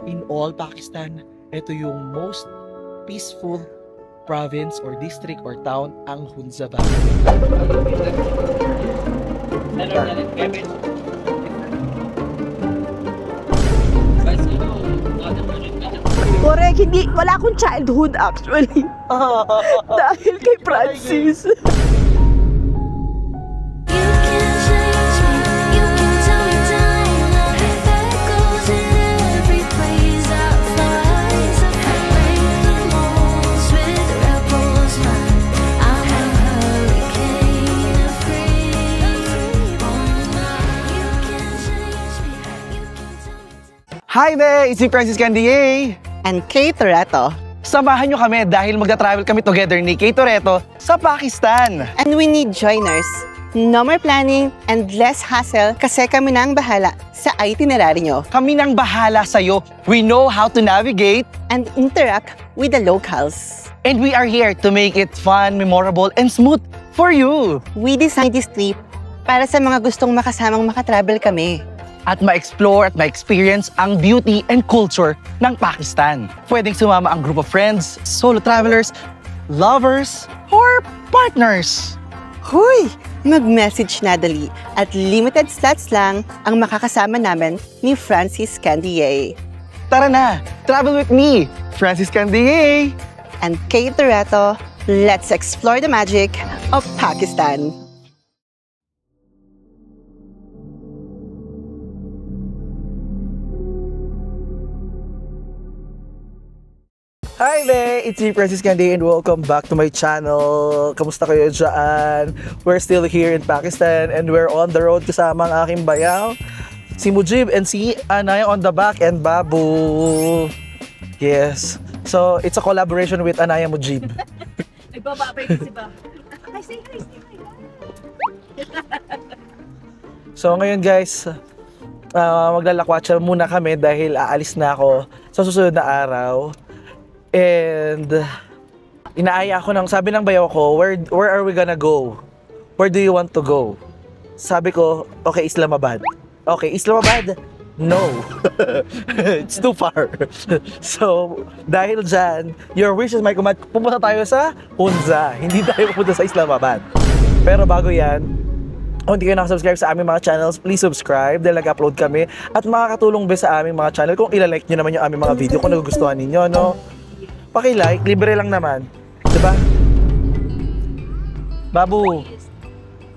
in all Pakistan, ito yung most peaceful province or district or town, ang Hunzabad. Correct, hindi, wala akong childhood actually. Dahil kay Francis. Hi there! It's me, Francis Candier! And Kay Toretto. Samahan nyo kami dahil magta-travel kami together ni Kay Toretto sa Pakistan! And we need joiners. No more planning and less hassle kasi kami na ang bahala sa itinerary nyo. Kami nang bahala sa'yo. We know how to navigate And interact with the locals. and we are here to make it fun, memorable, and smooth for you! We designed this trip para sa mga gustong makasamang makatravel kami. At ma-explore at ma-experience ang beauty and culture ng Pakistan. Pwedeng sumama ang group of friends, solo travelers, lovers, or partners. Huy! Mag-message na dali at limited slots lang ang makakasama namin ni Francis Candier. Tara na! Travel with me, Francis Candier! And Kay Toretto, let's explore the magic of Pakistan. Hi there! It's me, Francis Candier, and welcome back to my channel. Kamusta kayo dyan? We're still here in Pakistan and we're on the road kasama ang aking bayaw, si Mujib, and si Anaya on the back, and Babu. Yes. So, it's a collaboration with Anaya Mujib. Nagbababay si Babu. Hi, say hi, say hi. So, ngayon guys, maglalakwatsa muna kami dahil aalis na ako sa susunod na araw. And inaaya ako sabi ng bayaw ko, where are we gonna go? Where do you want to go? Sabi ko, okay, Islamabad. Okay, Islamabad? No. It's too far. So, dahil dyan, your wish is my command. Pupunta tayo sa Hunza. Hindi tayo pupunta sa Islamabad. Pero bago yan, kung hindi kayo nakasubscribe sa aming mga channels, please subscribe dahil nag-upload kami. At makakatulong ba sa aming mga channel kung ilalike nyo naman yung aming mga video kung nagugustuhan ninyo, no? Paki-like, libre lang naman. Diba? Babu.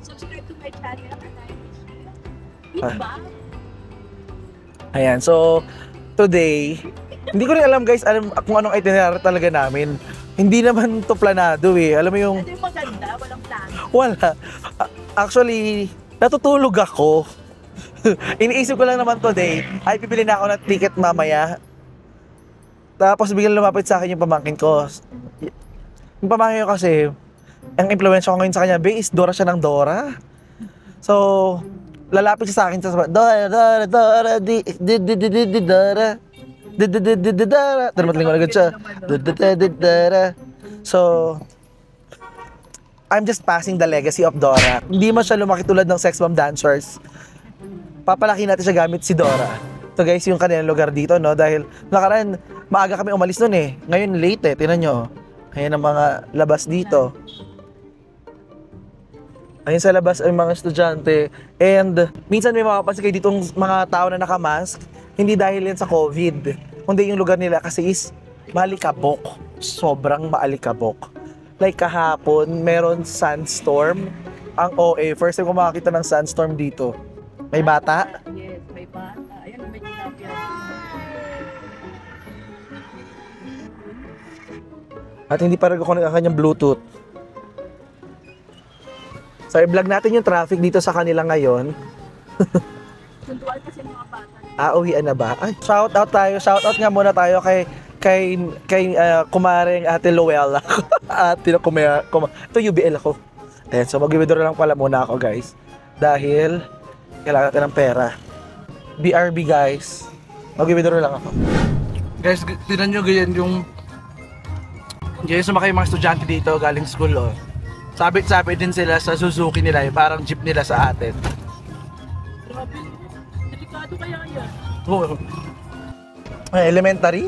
Subscribe to my channel. Ayan, so today, hindi ko rin alam guys, kung anong itinerary talaga namin. Hindi naman to planado eh. Alam mo yung... Ito yung maganda, walang plano. Wala. Actually, natutulog ako. Iniisip ko lang naman today, ay pipili na ako ng ticket mamaya. Tapos biglang lumapit sa akin yung pamangkin ko. Yung pamangkin ko kasi, ang impluwensya ko ngayon sa kanya, is Dora siya ng Dora. So, lalapit siya sa akin sa Dora, Dora, Dora, Dora, Dora. Matlingon agad siya. Dora. So, I'm just passing the legacy of Dora. Hindi man siya lumaki tulad ng Sex Bomb Dancers. Papalaki natin siya gamit si Dora. Ito guys, yung kanilang lugar dito, no? Dahil nakaraan, maaga kami umalis nun eh. Ngayon late eh, tinan nyo. Ayan ang mga labas dito. Ayun sa labas ay mga estudyante. And minsan may makapansin kayo ditong mga tao na nakamask. Hindi dahil yan sa COVID. Kundi yung lugar nila kasi is maalikabok. Sobrang maalikabok. Like kahapon, meron sandstorm. Ang OA, first time ko makakita ng sandstorm dito. May bata? Yes, may bata. Ayan, may tilapia. At hindi pa rin ako ng kanyang Bluetooth. So, i-vlog natin yung traffic dito sa kanila ngayon. Sunduan kasi mga bata. Uwian na ba? Ay, shout out tayo. Shout out nga muna tayo kay kumaring Ate Luella. Ate ito UBL ako. Ayan, so mag-withdraw lang pala muna ako guys. Dahil kailangan natin ng pera. BRB guys. Mag-withdraw lang ako. Guys, tinan nyo ganyan yung sumakay mga estudyante dito galing school oh. Sabit-sabit din sila sa Suzuki nila, parang jeep nila sa atin. Grabe, delikado kaya yan. Oo. Ay, elementary?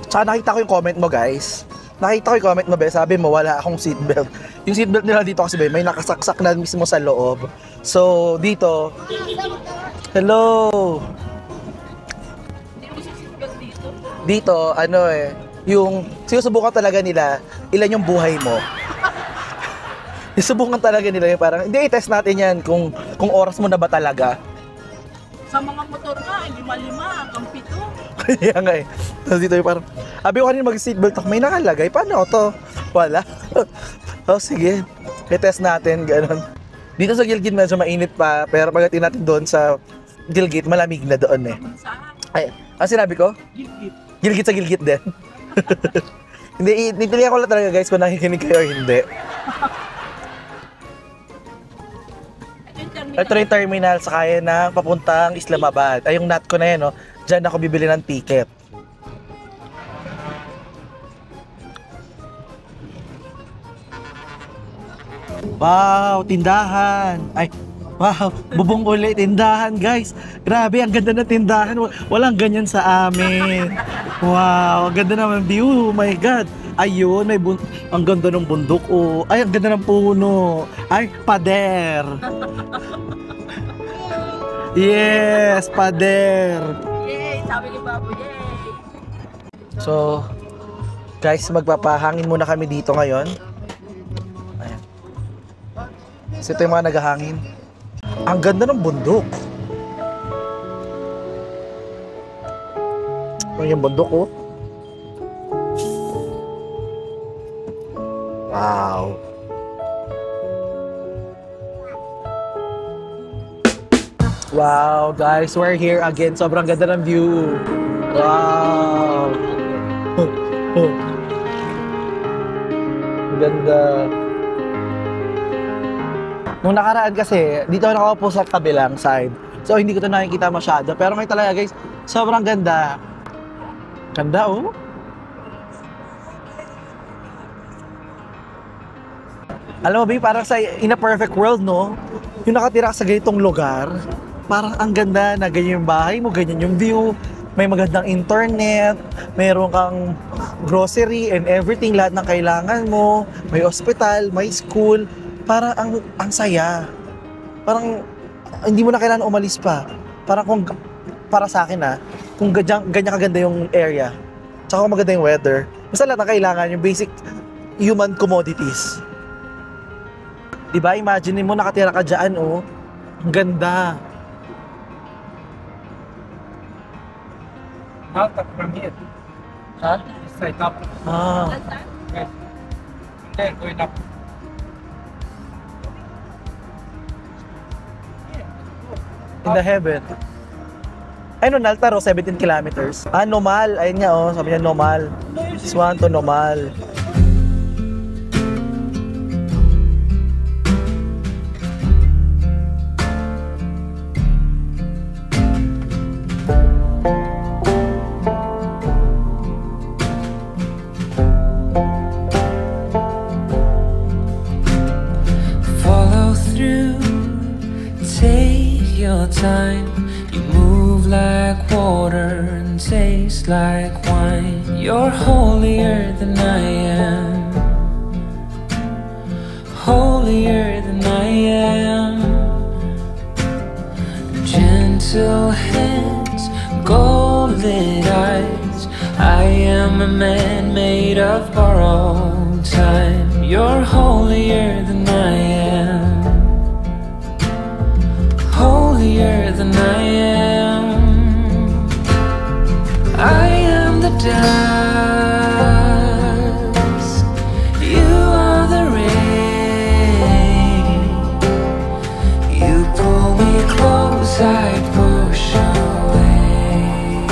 Tsaka nakita ko yung comment mo, guys. Nakita ko yung comment mo, be. Sabi mo, wala akong seatbelt. Yung seatbelt nila dito kasi, be, may nakasaksak na mismo sa loob. So, dito. Hello! Hindi mo sisigat dito. Dito, ano eh, yung sinusubukan talaga nila, ilan yung buhay mo. Susubukan talaga nila yung parang, hindi, i-test natin yan kung oras mo na ba talaga. Sa mga motor nga, hindi malima, ang pito. Kaya nga eh. Tapos dito yung parang, sabi ko kanina mag-seatbelt ako, may nakalagay, paano to? Wala. Oh, sige, i-test natin, ganun. Dito sa Gilgit medyo mainit pa, pero pagdating natin doon sa Gilgit, malamig na doon eh. Saan? Ay, ang sinabi ko? Gilgit. Gilgit sa Gilgit din. Hindi, nipilihan ko lang talaga guys kung nakikinig kayo o hindi. Ito yung terminal sa kaya ng papuntang Islamabad. Ay, yung NAT ko na yan, no? Diyan ako bibili ng ticket. Wow, tindahan. Ay, wow, bubong uli, tindahan, guys. Grabe, ang ganda ng tindahan. Walang ganyan sa amin. Wow, ang ganda naman view. Oh my God. Ayun, may ang ganda ng bundok. Oh. Ay, ang ganda ng puno. Ay, pader. Yes, pader. Yay! Sabi ni Babu, yay! So, guys, magpapahangin muna kami dito ngayon. Ayan. So, ito yung mga naghahangin. Ang ganda ng bundok. Ito yung bundok, oh. Wow. Wow, guys, we're here again. Sobrang ganda ng view. Wow. Ganda. Nung nakaraan kasi, dito ako nakaupo sa kabilang side. So, hindi ko ito nakikita masyado. Pero ngayon talaga, guys, sobrang ganda. Ganda, oh. Alam mo, babe, parang sa in a perfect world, no? Yung nakatira ka sa ganitong lugar, parang ang ganda na ganyan yung bahay mo, ganyan yung view, may magandang internet, mayroon kang grocery and everything, lahat ng kailangan mo, may hospital, may school, parang ang saya. Parang hindi mo na kailangan umalis pa. Parang kung, para sa akin kung ganyan kaganda yung area, tsaka kung maganda yung weather, basta lahat ng kailangan, yung basic human commodities. Diba, imagine mo nakatira ka dyan, oh. Ang ganda. Not from here. Ha? This side up. Ah. Yes. There, going up. In the heaven. Ay, no, Naltaro, 17 kilometers. Ah, Nomal. Ayun nga, oh. Sabi niya, Nomal. Swan to Nomal. Follow through, take your time. You move like water and taste like wine. You're holier than I am, holier than I am. Gentle hands, golden eyes. I am a man made of borrowed time. You're holier than I am, holier than I am. I am the dust, you are the rain. You pull me close, I push away.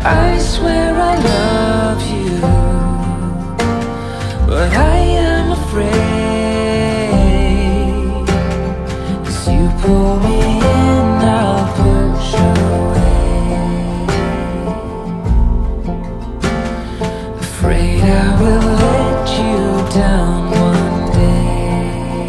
I swear I love you, but I am afraid. As you pull me in, I'll push away. will let you down one day.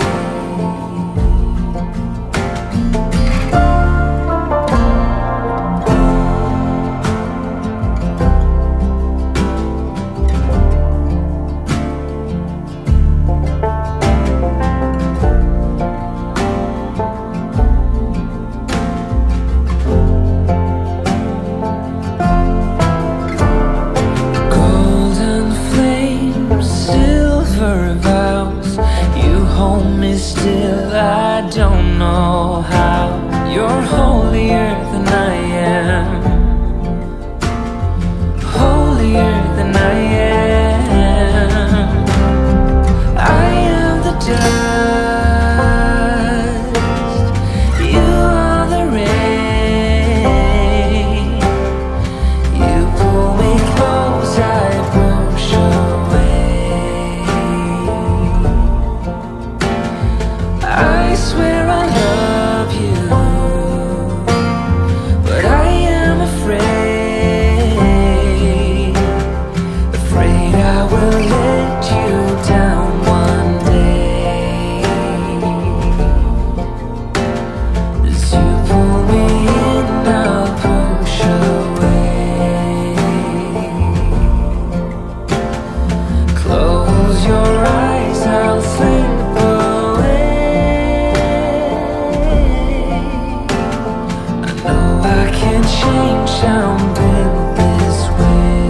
Golden flames, silver vows, you hold me still, I don't know how. You're holier than I am, holier than I am. I am the dust, you are the rain. You pull me close, I push away. I swear I love you, but I am afraid, afraid I will let you down one day. As you pull me in, I'll push away. Close your eyes, I'll slip away. I know I can't change, I'm built this way.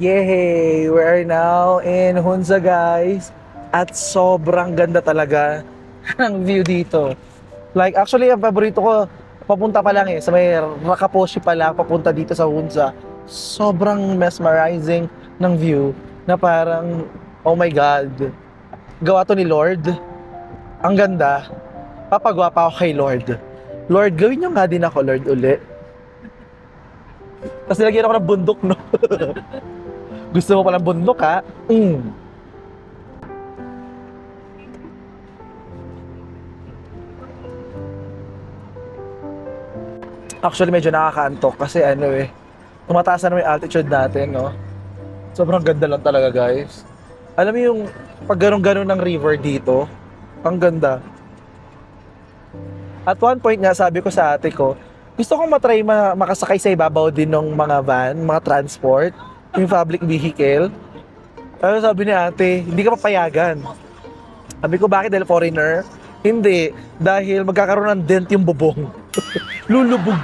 Yay! We are now in Hunza, guys. At sobrang ganda talaga ng view dito. Like, actually, ang paborito ko, papunta pa lang sa may Rakaposhi pa lang, papunta dito sa Hunza. Sobrang mesmerizing ng view na parang, oh my God, gawa to ni Lord. Ang ganda. Papagawa pa ako kay Lord. Lord, gawin niyo nga din ako, Lord, uli. Tapos nilagyan ako ng bundok, no? Gusto mo palang bundok, ha? Actually, medyo nakakaantok kasi tumataas na naman yung altitude natin, no? Sobrang ganda lang talaga, guys. Alam mo yung pag ganun-ganun ng river dito, ang ganda. At one point nga, sabi ko sa ate ko, gusto kong matry makasakay sa ibabaw din ng mga van, mga transport, yung public vehicle. Pero sabi ni ate, hindi ka papayagan. Sabi ko, bakit? Dahil foreigner? Hindi. Dahil magkakaroon ng dent yung bubong. Lulubog.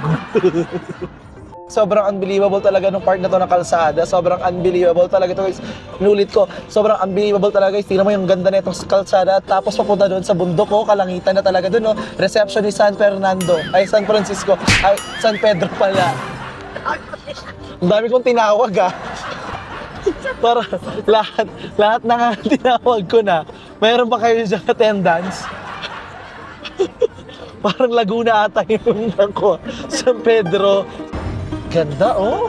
Sobrang unbelievable talaga nung part na to ng kalsada. Sobrang unbelievable talaga ito, guys. Inulit ko, sobrang unbelievable talaga, guys. Tingnan mo yung ganda na itong kalsada. Tapos papunta doon sa bundok, kalangitan na talaga doon, no? Reception ni San Fernando. Ay, San Francisco. Ay, San Pedro pala. Ang dami kong tinawag, Para lahat na nga tinawag ko na. Mayroon pa kayo dyan attendance. Parang Laguna ata yung ko. San Pedro. Ganda, oh.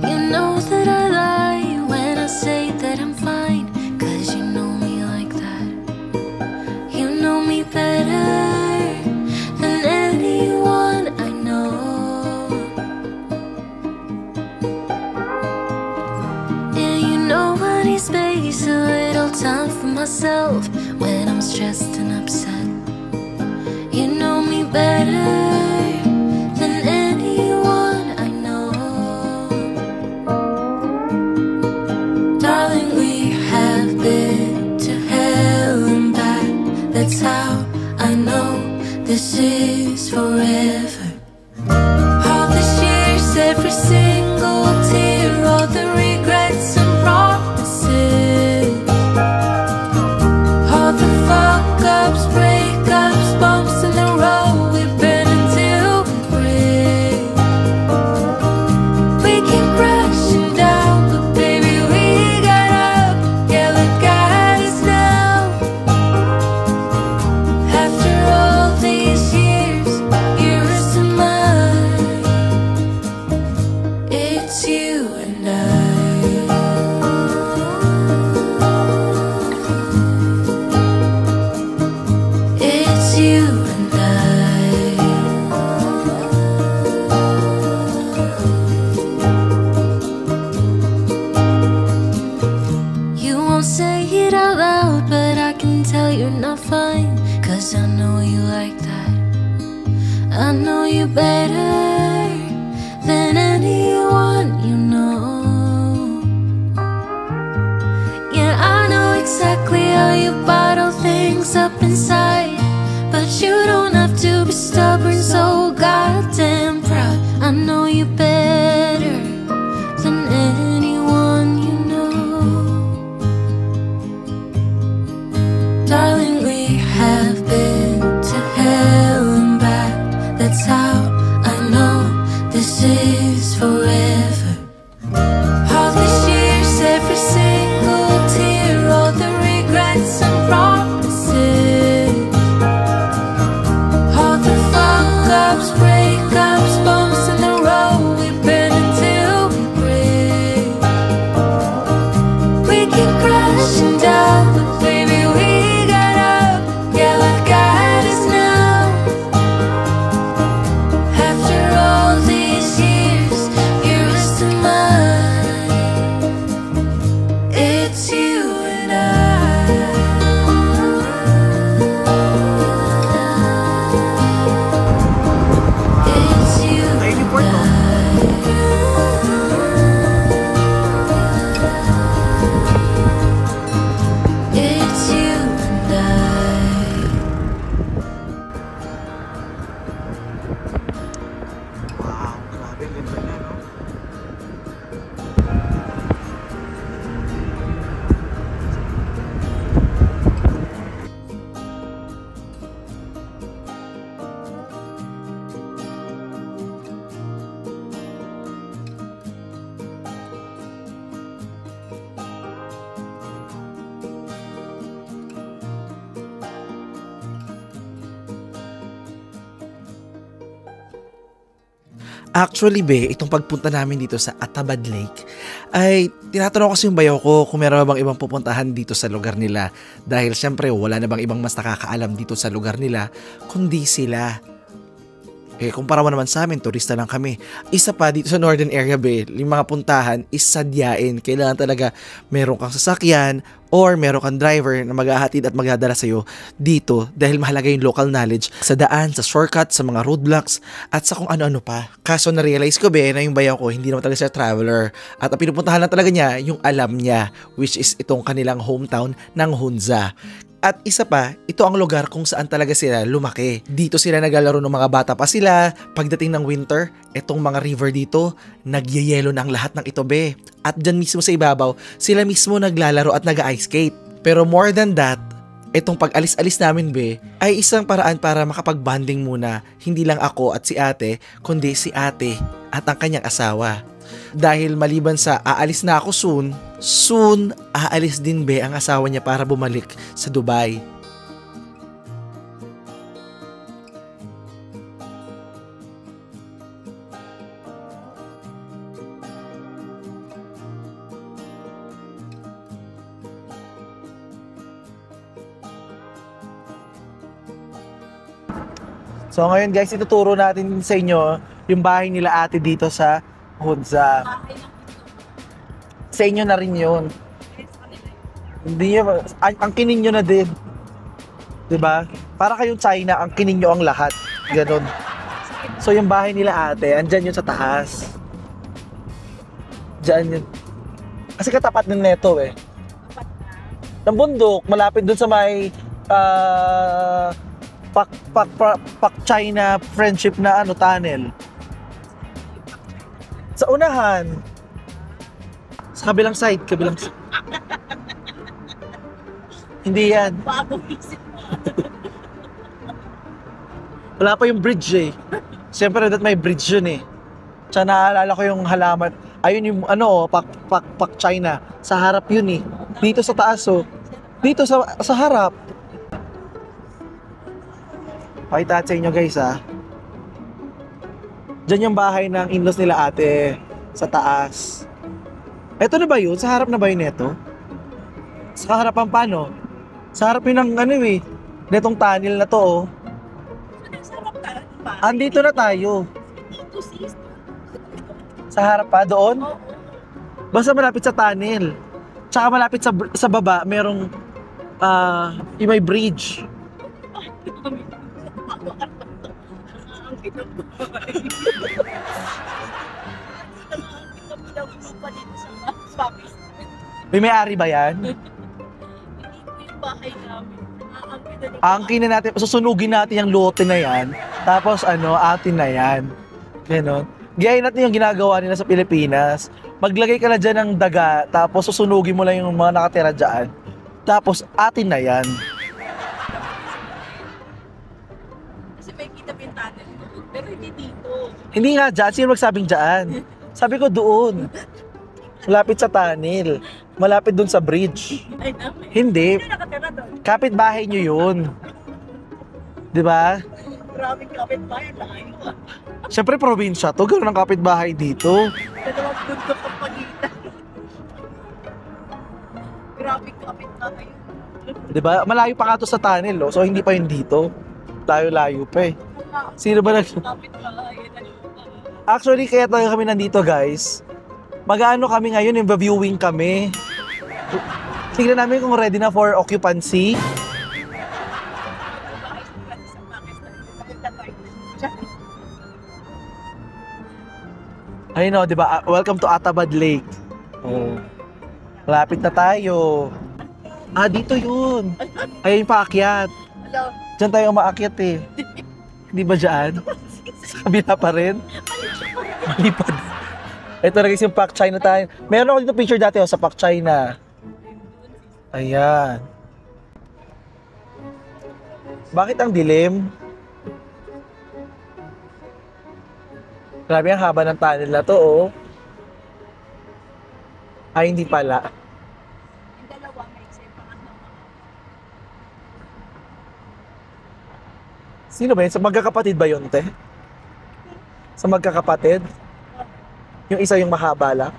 You know that I lie when I say that I'm fine, 'cause you know me like that. You know me better than anyone I know. Yeah, you know I need space, a little time for myself when I'm stressed and upset. You know me better than anyone I know. Darling, we have been to hell and back. That's how I know this is forever. All these years, every single tear, all the regrets and promises, all the fuck-ups, breakups, bumps in the road we've been until we break. We keep crashing down, but baby we got up. Yeah, look at us now. After all these years, yours and mine, it's you and I. mine, 'cause I know you like that. I know you better than anyone you know. Yeah, I know exactly how you bottle things up inside, but you don't have to be stubborn, so goddamn proud. I know you better than anyone you know. Darling, we have been to hell and back. That's how I know this is forever. All these years, every single tear, all the regrets and promises, all the fuck-ups, breakups, bumps in the road, we bend until we break. We keep crashing down, but baby, we got up. Yeah, we've got us now. After all these years, you're still mine. It's you and I. It's you Ayun yung and port, no? It's you and I. Wow, grabe, ganda niya, no? Actually, be, itong pagpunta namin dito sa Atabad Lake, ay tinatanong kasi yung bayaw ko kung meron bang ibang pupuntahan dito sa lugar nila. Dahil syempre, wala na bang ibang mas nakakaalam dito sa lugar nila, kundi sila. Kumpara mo naman sa amin, turista lang kami. Isa pa, dito sa northern area, be, yung mga puntahan is sadyain. Kailangan talaga meron kang sasakyan or meron kang driver na maghahatid at magdadala sa'yo dito dahil mahalaga yung local knowledge sa daan, sa shortcut, sa mga roadblocks at sa kung ano-ano pa. Kaso na-realize ko, be, na yung bayaw ko hindi naman talaga siya traveler at ang pinupuntahan lang talaga niya yung alam niya, which is itong kanilang hometown ng Hunza. At isa pa, ito ang lugar kung saan talaga sila lumaki. Dito sila naglalaro ng mga bata pa sila. Pagdating ng winter, itong mga river dito, nagyayelo na ang lahat ng ito, be. At dyan mismo sa ibabaw, sila mismo naglalaro at nag-ice skate. Pero more than that, itong pag-alis-alis namin, be, ay isang paraan para makapag-bonding muna. Hindi lang ako at si ate, kundi si ate at ang kanyang asawa. Dahil maliban sa aalis na ako soon aalis din, be, ang asawa niya para bumalik sa Dubai. So ngayon, guys, ituturo natin sa inyo yung bahay nila ate dito sa Hunza. Sa inyo na rin yun. Hindi nyo, ang kinin nyo na din. Diba? Para kayong China, ang kinin nyo ang lahat. Ganon. So yung bahay nila ate, andyan yun sa taas. Diyan yun. Kasi katapat ng neto eh. Ng bundok, malapit dun sa may Pak China friendship na tunnel. Sa unahan. Sa kabilang side, Hindi yan. Wala pa yung bridge eh. Siyempre that may bridge yun eh. Tsaka naalala ko yung halaman. Ayun yung Pak China. Sa harap yun eh. Dito sa taas oh. Dito sa harap. Pakita sa inyo guys ha. Diyan yung bahay ng in-laws nila ate. Sa taas. Eto na ba yun? Sa harap na ba yun neto? Sa harapan paano? Sa harap yun ng netong tunnel na to oh. Andito na tayo. Sa harap pa doon? Basta malapit sa tunnel. Tsaka malapit sa baba merong yung may bridge. Ang pinagbahay. Ang pinagbahay pa dito sa Papi. May may-ari ba yan? Hindi po yung bahay namin. Ang pinagbahay. Angkin na natin, susunugin natin yung lote na yan. Tapos atin na yan. Ganon. Gayahin natin yung ginagawa nila sa Pilipinas. Maglagay ka na dyan ng daga, tapos susunugin mo lang yung mga nakatira dyan. Tapos atin na yan. Kasi may kita pa yung tunnel doon. Pero hindi dito. Hindi nga dyan, sino magsabing dyan? Sabi ko doon. Malapit sa tunnel. Malapit doon sa bridge. Ay namin. Hindi. Sino nakatira doon? Kapitbahay nyo yun. Di ba? Maraming kapitbahay. Layo ah. Siyempre probinsya to, gano'n ang kapitbahay dito. Dalawang bundok ang pagitan. Grabe kapitbahay. Di ba? Malayo pa nga to sa tunnel, oh. So hindi pa yun dito. Layo-layo pa eh. Sino ba nag... Kapitbahay. Actually, kaya talaga kami nandito, guys. Mag-ano kami ngayon, yung viewing kami. Tignan namin kung ready na for occupancy. Ayun o, di ba? Welcome to Atabad Lake. Oh. Malapit na tayo. Dito yun. Ayun yung paakyat. Hello. Diyan tayo umaakyat eh. Di ba dyan? Sa kabila pa rin? Malipad. Ito na guys yung Pak China tayo. Meron ako dito picture dati sa Pak China. Ayan. Bakit ang dilim? Grabe ang haba ng tunnel na to, oh. Ay, hindi pala. Yung dalawa may eksena pangatlo. Sino ba yun? Sa magkakapatid ba yun, te? Sa magkakapatid? Yung isa yung mahaba lang?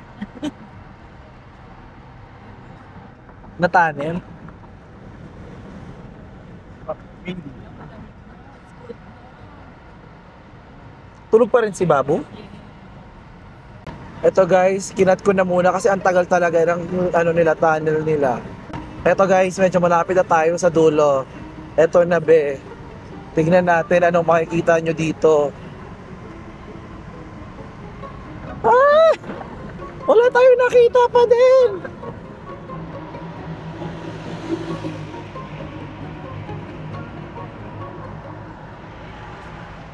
Na tunnel? Tulog pa rin si Babu? Eto guys, kinat ko na muna kasi ang tagal talaga ng tunnel nila. Eto guys, medyo malapit na tayo sa dulo. Eto na be. Tignan natin anong makikita nyo dito. Wala tayong nakita pa din!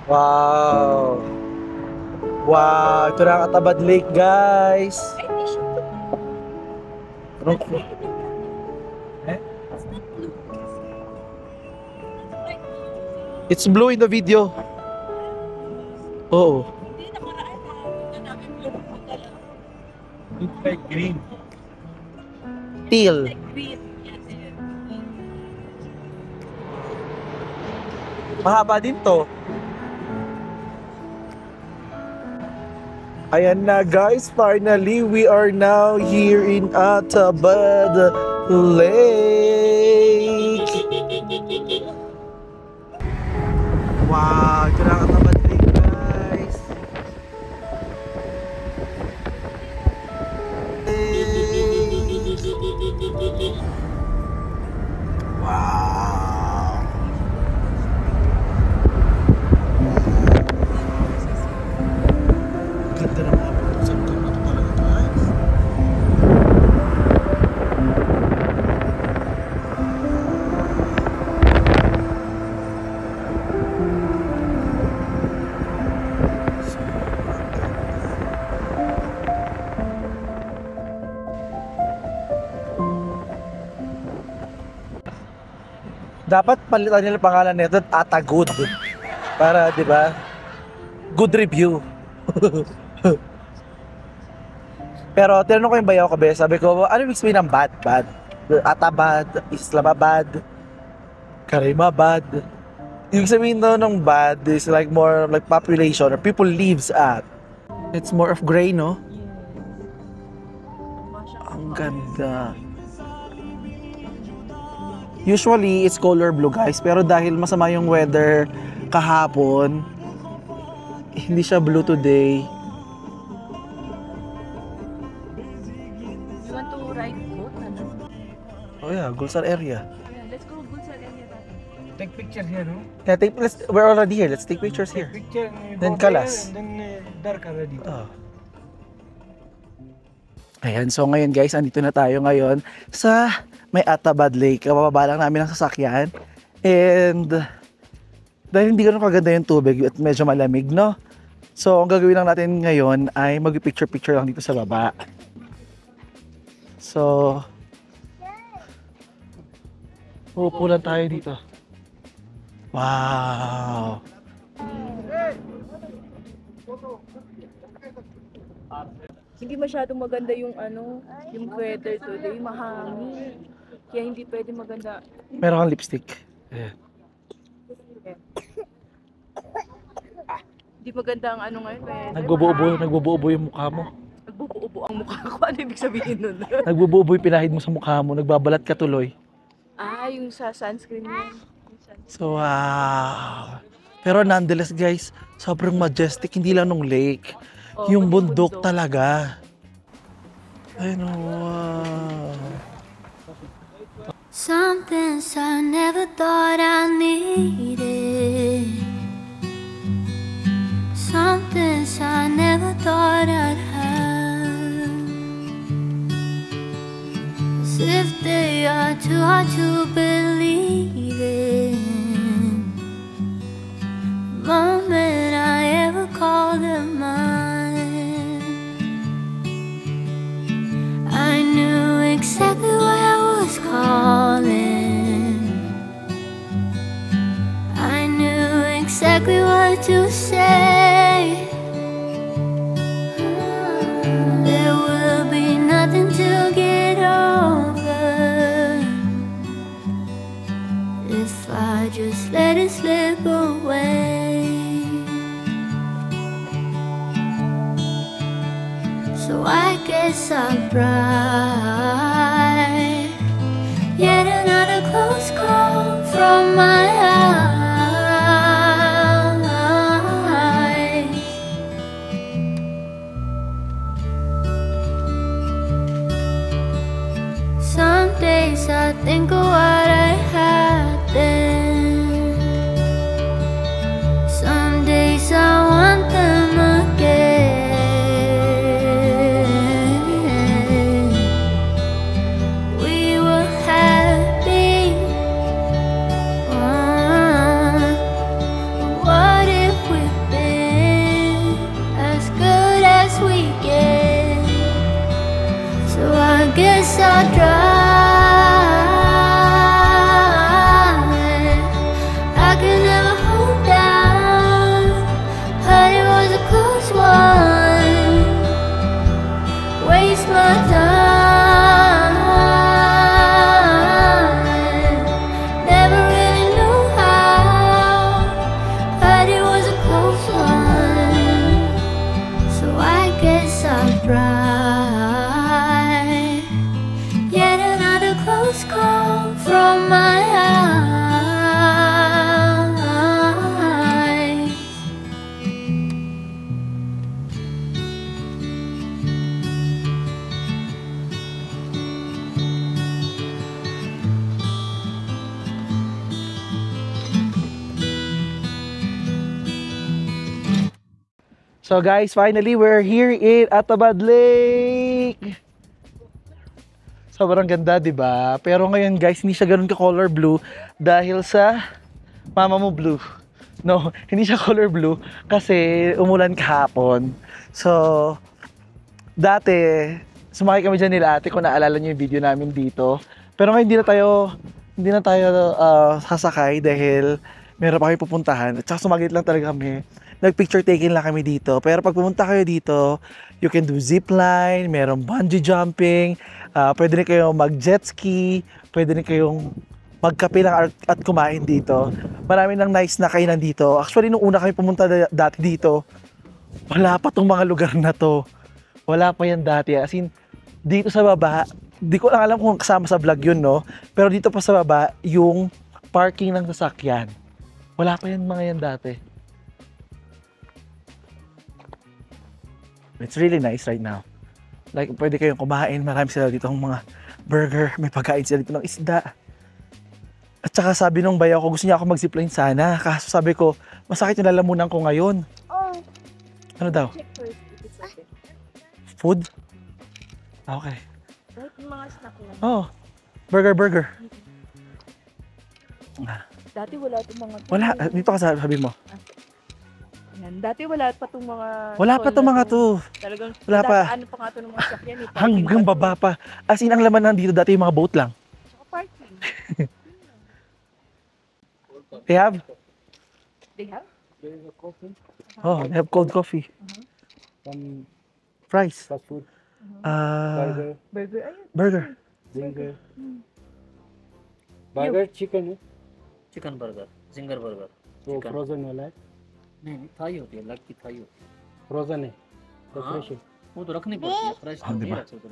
Wow! Wow! Ito na ang Atabad Lake, guys! Ay, di siya to. Anong... It's not blue. Like, It's blue in the video. Oo. hindi nakaraan na. Ito namin blue. Dalawa. Looks like green. Teal. Like green. Yes, yes. Mahaba din to. Ayan na guys, finally we are now here in Atabad Lake. Wow, ito na ang Atabad Lake guys. Wow. Ganda ng mga production ko na talaga guys. Dapat palitan nila pangalan nito Atagud. Para, di ba? Good review. Pero tinanong ko yung bayaw ko, be. Sabi ko, ano yung explain ng bad? Bad. Atabad, Islamabad, Karimabad. Yung sabihin daw ng bad is like more like population or people lives at. It's more of gray, no? Ang ganda. Usually, it's color blue, guys. Pero dahil masama yung weather kahapon, hindi siya blue today. You want to ride boat? Ano? Oh yeah, Gulsar area. Yeah, let's go Gulsar area natin. Take picture here, no? Yeah, we're already here. Let's take pictures here. Picture. Then go there Kalas. and then dark already. Oh. Ayan, so ngayon guys, andito na tayo ngayon sa may Atabad Lake. Kababa lang namin ang sasakyan. And dahil hindi ganun kaganda yung tubig at medyo malamig, no? So, ang gagawin lang natin ngayon ay mag-picture-picture lang dito sa baba. So, uupo lang tayo dito. Wow! Hindi masyadong maganda yung yung weather today, mahangin. Kaya hindi pwede maganda. Meron kang lipstick. Ayan. Hindi maganda ang ngayon, weather. Nagbubuo yung mukha mo. Nagbubuo ang mukha ko. Ano ibig sabihin nun? Nagbubuo yung pinahid mo sa mukha mo. Nagbabalat ka tuloy. Yung sa sunscreen yan. So, wow. Pero nonetheless guys, sobrang majestic. Hindi lang nung lake. Yung bundok talaga. Ayun, wow. Some things I never thought I needed. Some things I never thought I'd have. As if they are too hard to believe in. The moment I ever called them mine, I knew exactly what I was calling. I knew exactly what to say. There will be nothing to get over if I just let it slip away. So I guess I'll try. Yet another close call from my eyes. Some days I think of what I had then. Some days I want them again. We were happy. What if we've been as good as we get? So I guess I'll try. I can never hold down, but it was a close one. Waste my time. Never really knew how, but it was a close one. So I guess I'll try. Yet another close call from my eyes. So guys, finally we're here in Atabad Lake. Sobrang ganda, 'di ba? Pero ngayon guys, hindi siya ganoon ka color blue dahil sa mama mo blue. No, hindi siya color blue kasi umulan kahapon. So dati sumakay kami diyan nila ate, kung naalala niyo yung video namin dito. Pero ngayon hindi na tayo sasakay dahil meron pa kami pupuntahan. At saka sumaglit lang talaga kami. Nag-picture taking lang kami dito. Pero pag pumunta kayo dito, you can do zipline, merong bungee jumping, pwede rin kayong mag-jet ski, pwede rin kayong magkape lang at kumain dito. Marami ng nice na kainan dito. Actually, nung una kami pumunta dati dito, wala pa tong mga lugar na to. Wala pa yan dati. As in, dito sa baba, di ko lang alam kung kasama sa vlog yun, no? Pero dito pa sa baba, yung parking ng sasakyan. Wala pa yan mga yan dati. It's really nice right now. Like, pwede kayong kumain. Marami sila dito ng mga burger. May pagkain sila dito ng isda. At saka sabi nung bayaw ko, gusto niya ako mag-zipline sana. Kaso sabi ko, masakit yung lalamunan ko ngayon. Ano daw? Check first if it's okay. Food? Okay. Kahit yung mga snack lang. Oh, burger. Dati wala itong mga to. Wala, dito ka sabi mo. Yan. Dati wala pa itong mga Wala pa stall to na mga to. Talagang Wala pa. ano pa nga to ng mga sakyan. Eh, Hanggang baba pa. As in, ang laman nandito dati yung mga boat lang. Tsaka parking. They have? They have? There is a coffee, Oh, they have cold coffee. some Fries. fast food, Uh, burger, Burger. Ayun. burger. zinger. Burger, chicken है, chicken burger ginger burger वो Chicken. frozen वाला है, नहीं नहीं थाई होती है लग की थाई होती है frozen है, तो हाँ। fresh है. वो तो रखनी पड़ती है फ्रेश हाँ, नहीं दिमाग। रख सकते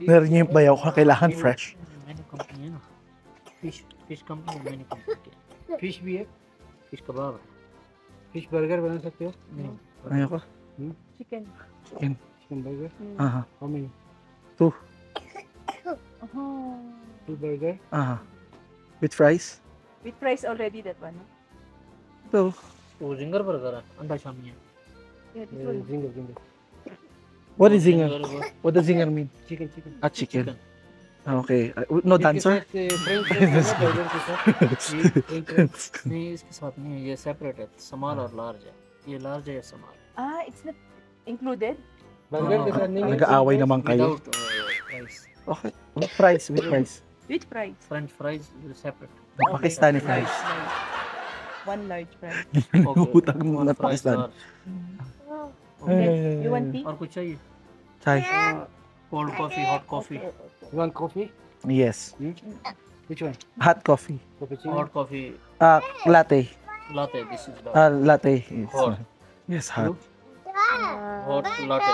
Meron niya yung bayaw ko, kailangan fresh. मैंने कंपनी है ना फिश फिश कंपनी मैंने कंपनी Fish भी है, फिश कबाब है fish burger बना सकते हो, नहीं Ayoko. Chicken. chicken burger, Aha. how many? Oh. 2 burger, Aha. With fries? With fries already, that one. No? So, वो जिंगर बर्गर है अंडा शामी है Yeah, this one. zinger, what is zinger? What does zinger mean? chicken. Ah, chicken. Okay. No dancer? French fries है burger के साथ, French fries. नहीं इसके साथ नहीं है ये सेपरेट है स्मॉल और लार्ज है ये लार्ज है या small Ah, it's not included? burger के साथ नहीं है, Nag-aaway naman kayo. Without rice Okay. With fries, with fries. With fries. French fries separate Pakistani fries. One large fry. Utang mo na Pakistan. Okay. You want tea? और कुछ चाहिए Chai. Cold coffee hot coffee You want coffee? Yes. Which one? Hot coffee. Cappuccino? Hot coffee Latte. Latte this is Latte. Yes. Hot. Yes, hot. Hot latte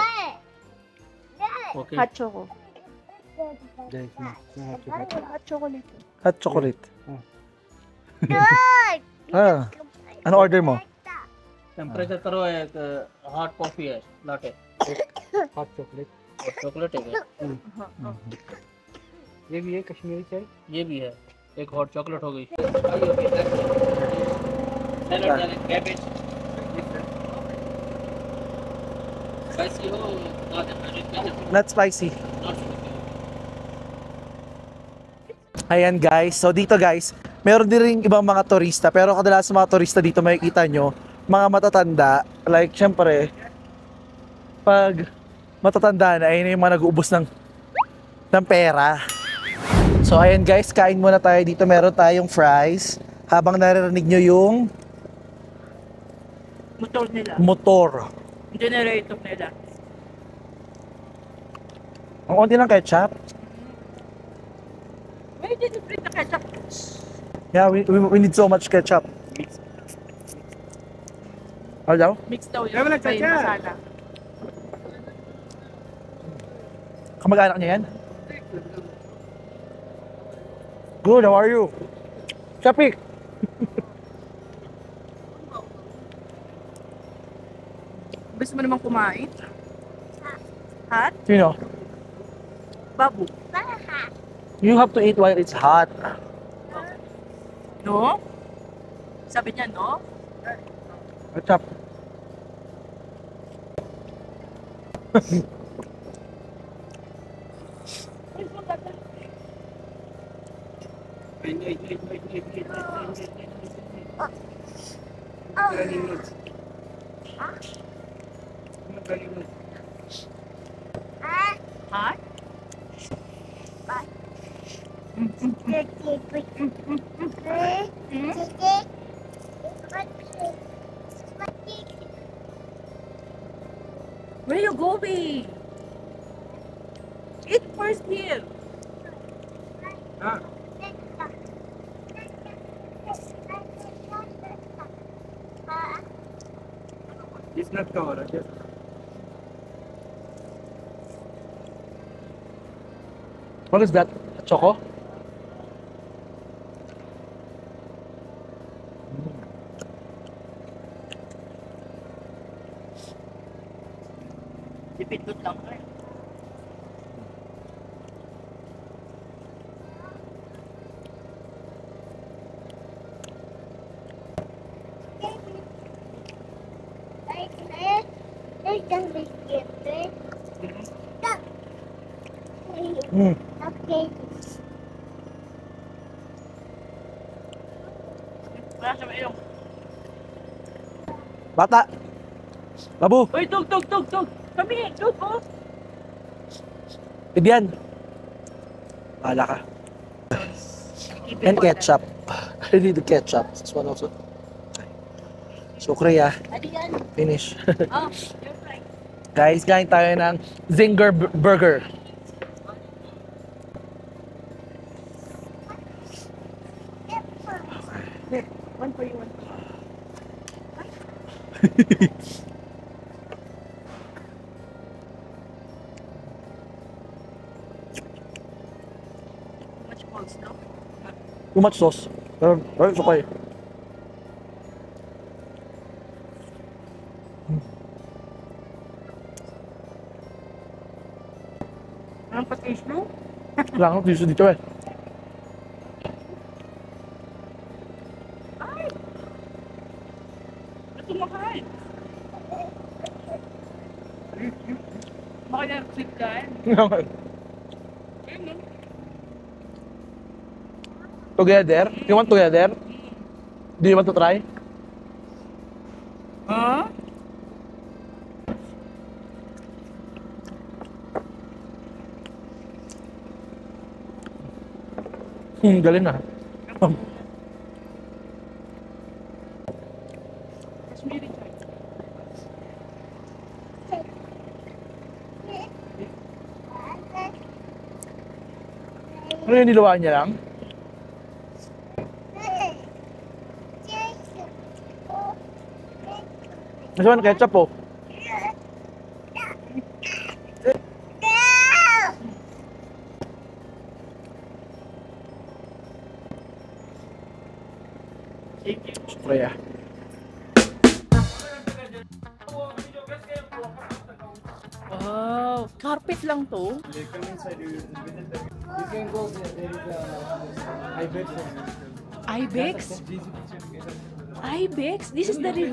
okay Hot choco. There is no chocolate. Hot chocolate. Hot chocolate. Ano order mo? Temperature करो एक hot coffee है latte Hot chocolate. और चॉकलेट है क्या? ये भी है कश्मीरी चाय. ये भी है एक हॉट चॉकलेट हो गई सैलड कैबेज स्पाइसी हो Not spicy. Ayan guys. So dito guys, meron din rin ibang mga turista. Pero kadalasan mga turista dito makikita nyo, mga matatanda. Like syempre, pag matatanda na, ayun na yung mga nag-uubos ng pera. So ayan guys, kain muna tayo dito. Meron tayong fries. Habang naririnig nyo yung Motor nila. motor. Generator nila. Ang konti ng ketchup. Why did you bring the ketchup? Yeah, we need so much ketchup. Ano daw? Mix daw yun. Wala, Sa yung chacha. masala. Kamag-anak niya yan? Good, how are you? Chapik! Gusto mo naman kumain? Hot? Sino? Babu. You have to eat while it's hot. No? Sabi niya, no? Ketchup. Hot? Where you going? Eat first here. It's not covered. Just What is that? Choco? Dipindot lang eh. Mm. Bata! Babu! Uy, dog! Kami, dog, oh! Bigyan! Bahala ka. And ketchup. I need the ketchup. This one also. Sukre ah. Finish. Oh, you're right. Guys, kain tayo ng Zinger Burger. One for you, one. Much balls, no? Too much sauce. Pero it's okay. Anong patis mo? Kailangan ko tiso dito eh. Ito mahal. Baka na click ka eh. Ayun, no? Together? You want together? Do you want to try? Huh? Galing na. Kashmiri chai. Ano yung niluwaan niya lang? Mas naman ketchup po. Sukre ah. Wow, carpet lang to? You can go there. There is a Ibex. Ibex? Ibex? This is the real.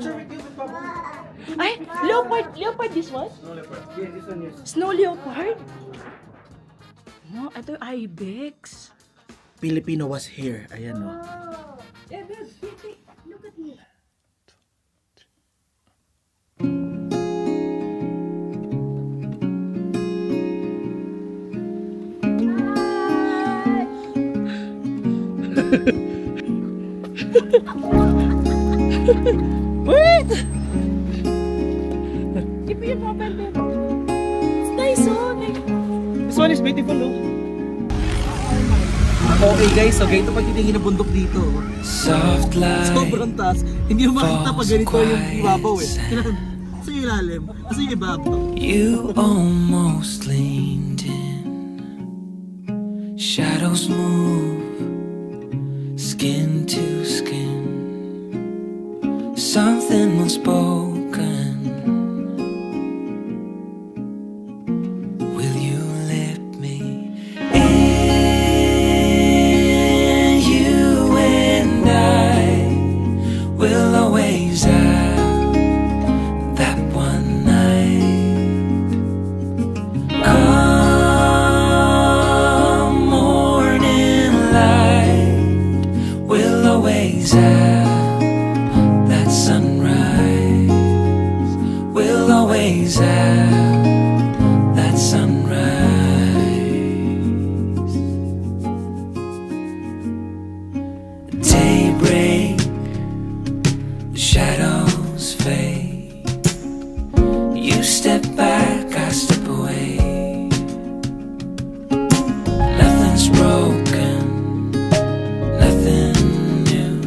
Ay, leopard. Leopard this one? Yeah, this one is. Snow leopard? No, ito yung Ibex. Filipino was here. Ayan o. Yeah, look at here. Wait! Give me a moment. It's nice, oh. This one is beautiful, no? Okay guys, so ganito pag titingin ng bundok dito. Soft light Sobrang taas. Hindi mo makita pag ganito yung falls ibabaw eh. quiet. Kasi yung ilalim. Kasi yung ibabaw. You almost leaned in. Shadows move, skin to skin. Something unspoken. Will you let me in? You and I will always have that one night. Come morning light, we'll always have that sunrise. We'll always have that sunrise. Daybreak, the shadows fade. You step back, I step away. Nothing's broken, nothing new.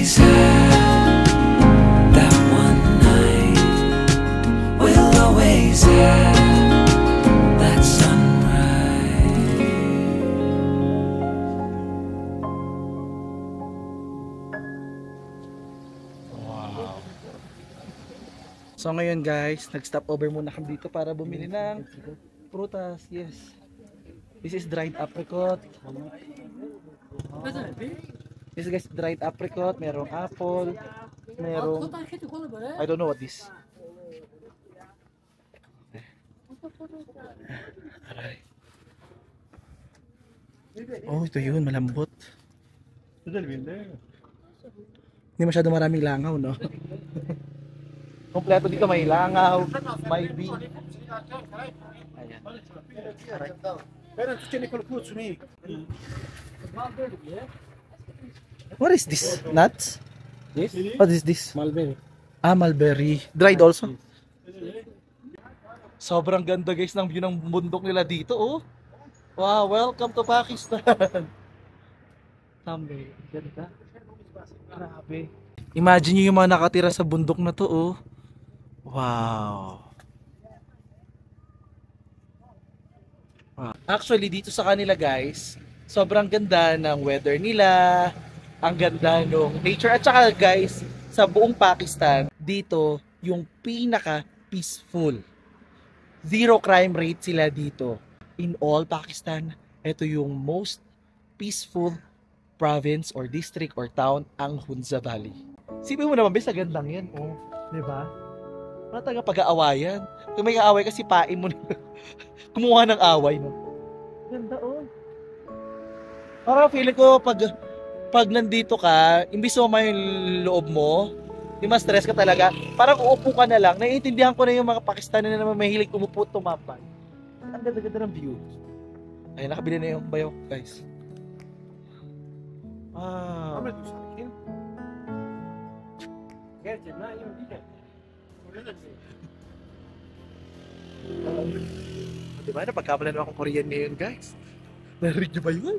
always have that one night. We'll always have that sunrise. So ngayon guys, nag-stop over muna kami dito para bumili ng prutas. Yes. This is dried apricot. This guys, dried apricot, merong apple, merong I don't know what this. Aray. Oh, ito yun, malambot. Hindi masyado maraming langaw, no? Kompleto dito, may langaw, may beef. Ayan. What is this? Nuts? This? What is this? Mulberry. Ah, mulberry. Dried also? Sobrang ganda guys ng view ng bundok nila dito, oh. Wow, welcome to Pakistan. Tambe, ganda. Grabe. Imagine nyo yung mga nakatira sa bundok na to, oh. Wow. Actually, dito sa kanila guys, sobrang ganda ng weather nila, ang ganda ng nature. At saka guys, sa buong Pakistan, dito yung pinaka-peaceful. Zero crime rate sila dito. In all Pakistan, ito yung most peaceful province or district or town, ang Hunza Valley. Sipin mo naman, sa gandang yan, oh. Diba? Wala talaga pag-aawayan. Kung may kaaway kasi pain mo na. Kumuha ng away, no? Ganda, oh. Parang feeling ko, pag nandito ka, imbis mo may loob mo, di ma-stress ka talaga, parang uupo ka na lang. Naiintindihan ko na yung mga Pakistani na naman mahilig umupo at tumambay. Ang ganda-ganda ng view. Ay, nakabili na yung bayo, guys. Wow. Diba, napagkamalan akong Korean ngayon, guys. Narinig nyo ba yun?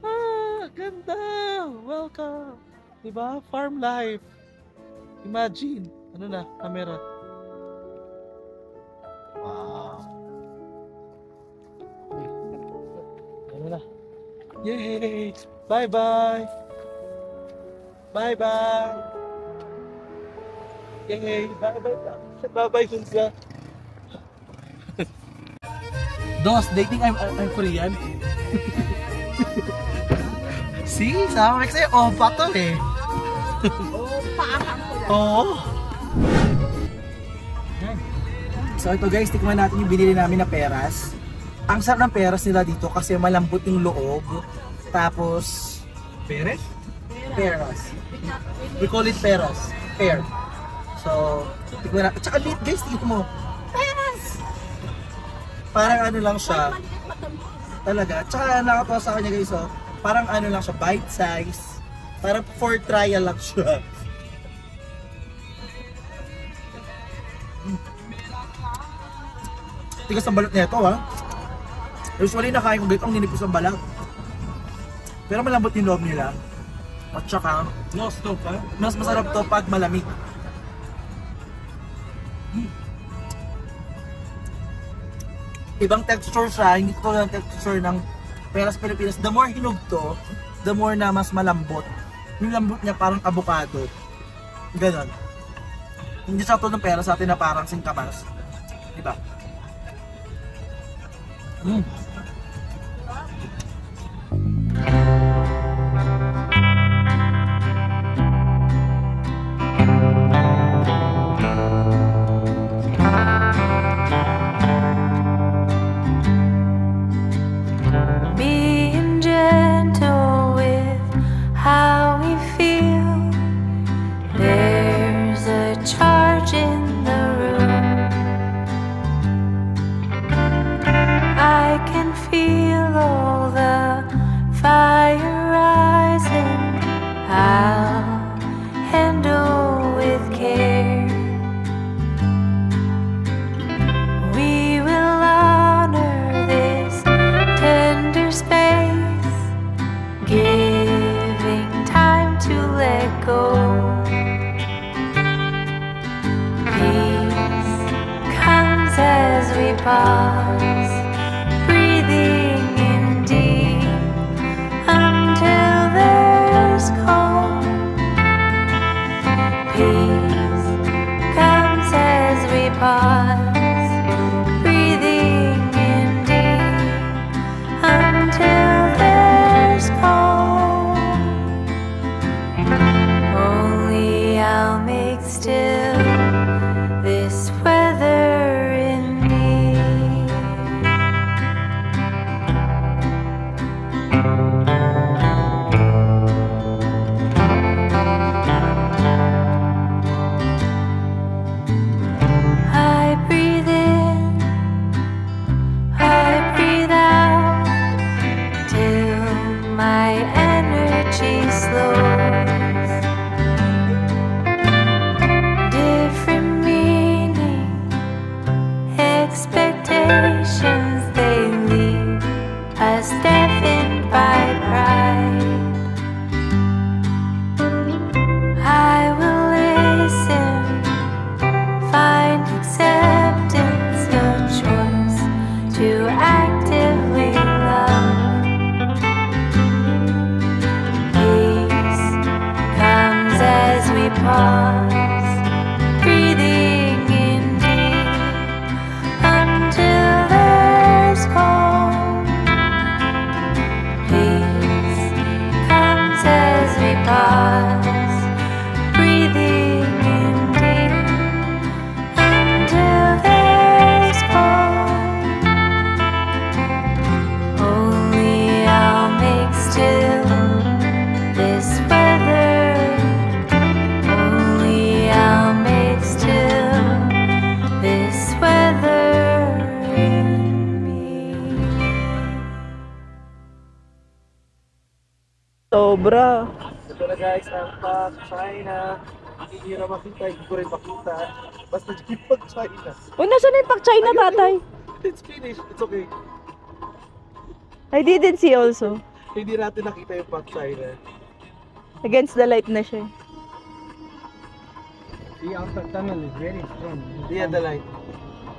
Ah, ganda! Welcome! Diba? Farm life. Imagine. Ano na? Camera. Wow. Ano na? Yay! Bye-bye! Bye-bye! Yay! Bye-bye! Bye-bye, Hunza! Dos, they think I'm Korean. See? Sama kasi opa to eh. Opa Oo. So ito guys, tikman natin yung binili namin na peras. Ang sarap ng peras nila dito kasi malambot yung loob. Tapos, peras? Peras. We call it peras. Pear. So, tikman natin. Tsaka lit guys, tingin mo. Peras! Parang ano lang siya. Talaga. Tsaka nakatawa sa kanya guys, oh. Parang ano lang siya, bite size. Parang for trial lang siya. Tigas ang balat nito, ha. Usually nakain ko ganito ang ninipis ang balat. Pero malambot yung loob nila. At saka, mas masarap to pag malamig. Ibang texture siya, hindi ko lang texture ng peras Pilipinas. The more hinog to, the more na mas malambot. Yung lambot niya parang avocado. Ganon. Hindi siya to ng peras sa atin na parang singkamas. Diba? Being gentle with how we feel. There's a charge in the room. I can pause, breathing in deep until there's calm. Peace comes as we pause, breathing in deep until there's calm. Only I'll make still this weather in me. I breathe in, I breathe out, till my energy slows. Different meaning, expectations, they leave us deafened by pride. I will listen, find acceptance, no choice to actively love. Peace comes as we pause, breathing in deep until there's calm. Peace comes as we pause, breathing in deep until there's calm. Only I'll make still this weather. Only I'll make still this weather in me. Sobra. Ito na guys, ang Pak China. Hindi nyo na makita, hindi ko rin makita. Basta yung Pak China. O, nasa na yung Pak China, tatay? It's finished, it's okay. I didn't see also. Hindi natin nakita yung Pak China. Against the light na siya. The outer tunnel is very strong. Di the light.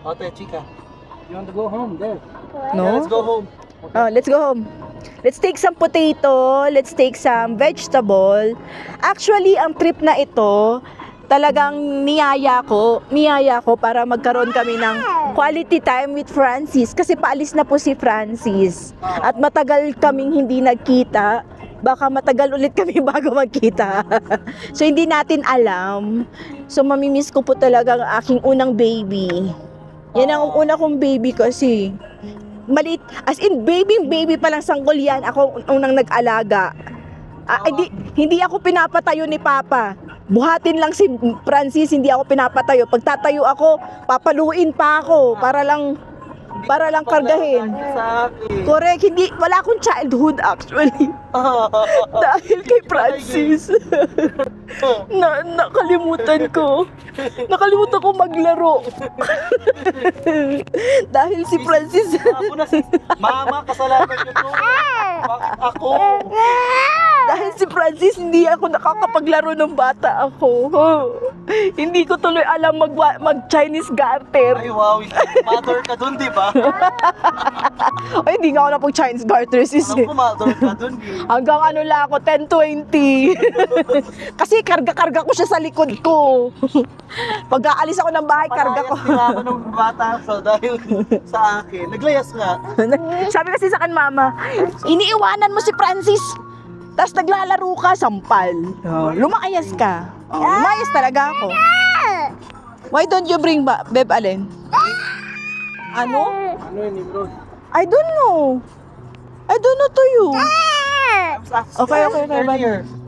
Ote, chika. You want to go home there? No? Yeah, let's go home. Oh, let's go home. Let's take some potato, let's take some vegetable. Actually, ang trip na ito, talagang niyaya ko para magkaroon kami ng quality time with Francis kasi paalis na po si Francis. At matagal kaming hindi nagkita. Baka matagal ulit kami bago magkita. So, hindi natin alam. So, mamimiss ko po talaga ang aking unang baby. Yan ang una kong baby kasi. Maliit, as in baby pa lang sanggol yan, ako unang nag-alaga. Hindi ako pinapatayo ni Papa. Buhatin lang si Francis, hindi ako pinapatayo. Pagtatayo ako, papaluin pa ako para lang kargahin. Sa akin. Correct, wala akong childhood actually. Dahil kay Francis. Nakalimutan ko maglaro. Dahil si Francis. Ako na Mama, kasalanan niyo to. Bakit ako? Dahil si Francis, hindi ako nakakapaglaro ng bata ako. Hindi ko tuloy alam mag-Chinese garter. Ay wow, mother ka dun, di ba? Ay, hindi nga ako napag-Chinese garter, sis. Ako, mother ka dun, di. Hanggang ano lang ako, 10-20. Kasi karga-karga ko siya sa likod ko. Pag aalis ako ng bahay, karga ko. Palayas nila ako ng bata so dahil sa akin. Naglayas nga. Sabi kasi sa akin, Mama, iniiwanan mo si Francis. Tapos naglalaro ka, sampal. Lumakayas ka. Lumayas talaga ako. Why don't you bring Beb Allen? Ano? Ano yun, Nimrod? I don't know. I don't know to you. I was asking Okay, earlier. bye.